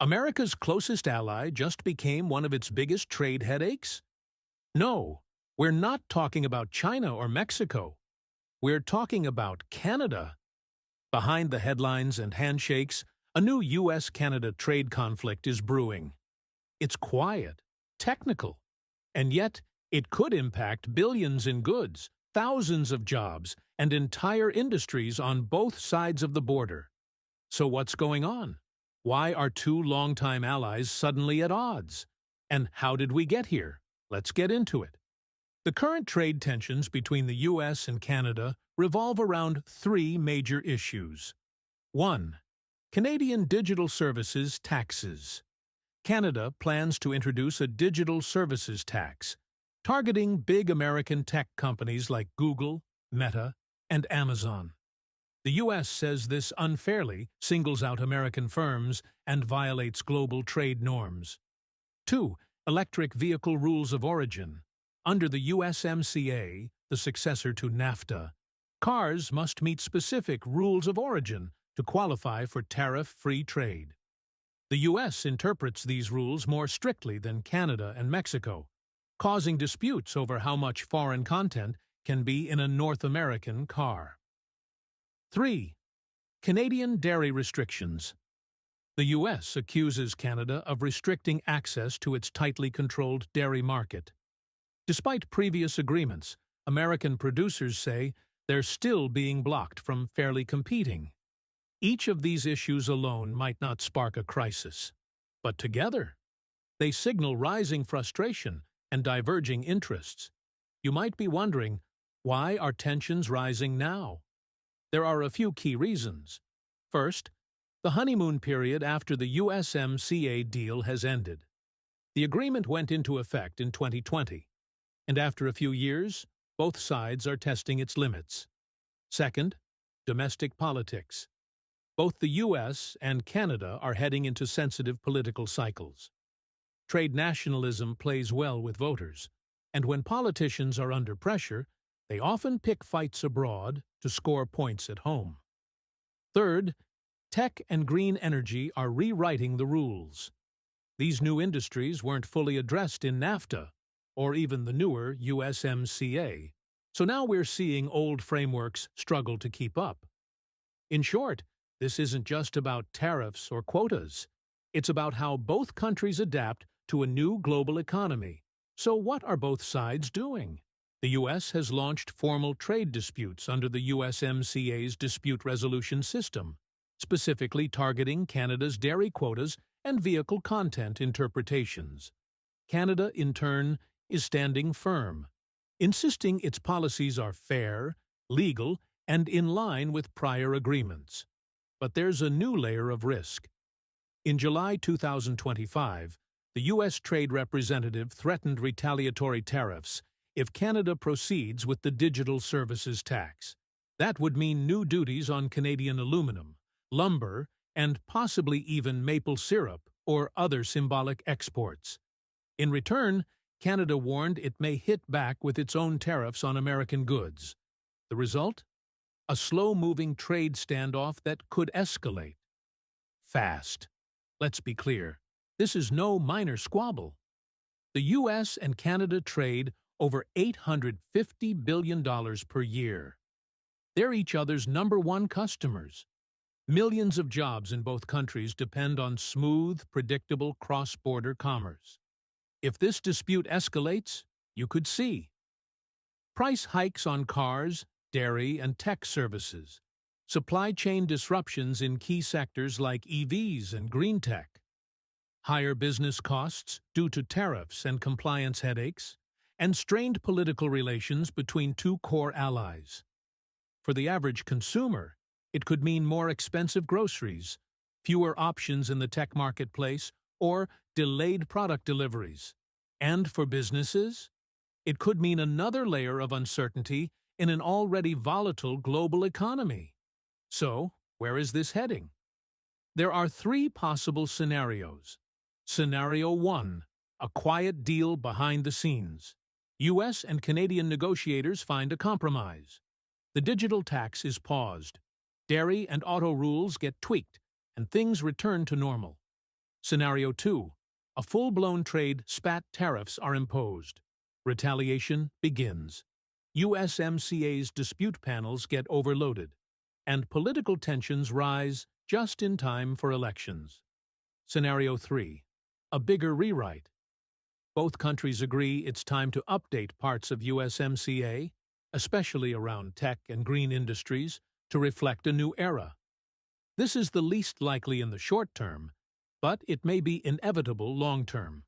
America's closest ally just became one of its biggest trade headaches? No, we're not talking about China or Mexico. We're talking about Canada. Behind the headlines and handshakes, a new U.S.-Canada trade conflict is brewing. It's quiet, technical, and yet it could impact billions in goods, thousands of jobs, and entire industries on both sides of the border. So what's going on? Why are two longtime allies suddenly at odds? And how did we get here? Let's get into it. The current trade tensions between the U.S. and Canada revolve around three major issues. 1. Canadian digital services taxes. Canada plans to introduce a digital services tax, targeting big American tech companies like Google, Meta, and Amazon. The U.S. says this unfairly singles out American firms and violates global trade norms. 2. Electric vehicle rules of origin. Under the USMCA, the successor to NAFTA, cars must meet specific rules of origin to qualify for tariff-free trade. The U.S. interprets these rules more strictly than Canada and Mexico, causing disputes over how much foreign content can be in a North American car. 3. Canadian dairy restrictions. The U.S. accuses Canada of restricting access to its tightly controlled dairy market. Despite previous agreements, American producers say they're still being blocked from fairly competing. Each of these issues alone might not spark a crisis, but together, they signal rising frustration and diverging interests. You might be wondering, why are tensions rising now? There are a few key reasons. First, the honeymoon period after the USMCA deal has ended. The agreement went into effect in 2020, and after a few years, both sides are testing its limits. Second, domestic politics. Both the U.S. and Canada are heading into sensitive political cycles. Trade nationalism plays well with voters, and when politicians are under pressure, they often pick fights abroad to score points at home. Third, tech and green energy are rewriting the rules. These new industries weren't fully addressed in NAFTA, or even the newer USMCA, so now we're seeing old frameworks struggle to keep up. In short, this isn't just about tariffs or quotas. It's about how both countries adapt to a new global economy. So what are both sides doing? The U.S. has launched formal trade disputes under the USMCA's dispute resolution system, specifically targeting Canada's dairy quotas and vehicle content interpretations. Canada, in turn, is standing firm, insisting its policies are fair, legal, and in line with prior agreements. But there's a new layer of risk. In July 2025, the U.S. Trade Representative threatened retaliatory tariffs if Canada proceeds with the digital services tax. That would mean new duties on Canadian aluminum, lumber, and possibly even maple syrup or other symbolic exports. In return, Canada warned it may hit back with its own tariffs on American goods. The result? A slow-moving trade standoff that could escalate fast. Let's be clear, this is no minor squabble. The U.S. and Canada trade over $850 billion per year. They're each other's #1 customers. Millions of jobs in both countries depend on smooth, predictable cross-border commerce. If this dispute escalates, you could see price hikes on cars, dairy, and tech services, supply chain disruptions in key sectors like EVs and green tech, higher business costs due to tariffs and compliance headaches, and strained political relations between two core allies. For the average consumer, it could mean more expensive groceries, fewer options in the tech marketplace, or delayed product deliveries. And for businesses, it could mean another layer of uncertainty in an already volatile global economy. So, where is this heading? There are three possible scenarios. Scenario 1, a quiet deal behind the scenes. U.S. and Canadian negotiators find a compromise. The digital tax is paused. Dairy and auto rules get tweaked, and things return to normal. Scenario 2. A full-blown trade spat tariffs are imposed. Retaliation begins. USMCA's dispute panels get overloaded, and political tensions rise just in time for elections. Scenario 3. A bigger rewrite. Both countries agree it's time to update parts of USMCA, especially around tech and green industries, to reflect a new era. This is the least likely in the short term, but it may be inevitable long term.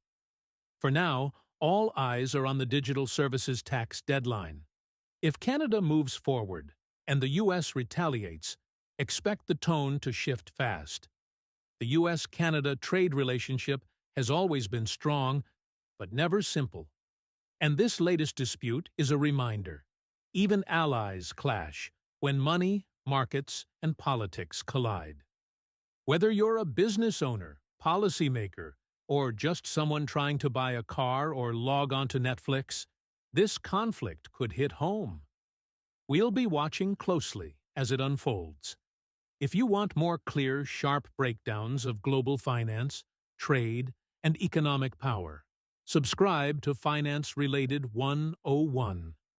For now, all eyes are on the digital services tax deadline. If Canada moves forward and the U.S. retaliates, expect the tone to shift fast. The U.S.-Canada trade relationship has always been strong, but never simple. And this latest dispute is a reminder. Even allies clash when money, markets, and politics collide. Whether you're a business owner, policymaker, or just someone trying to buy a car or log on to Netflix, this conflict could hit home. We'll be watching closely as it unfolds. If you want more clear, sharp breakdowns of global finance, trade, and economic power, subscribe to Finance Related 101.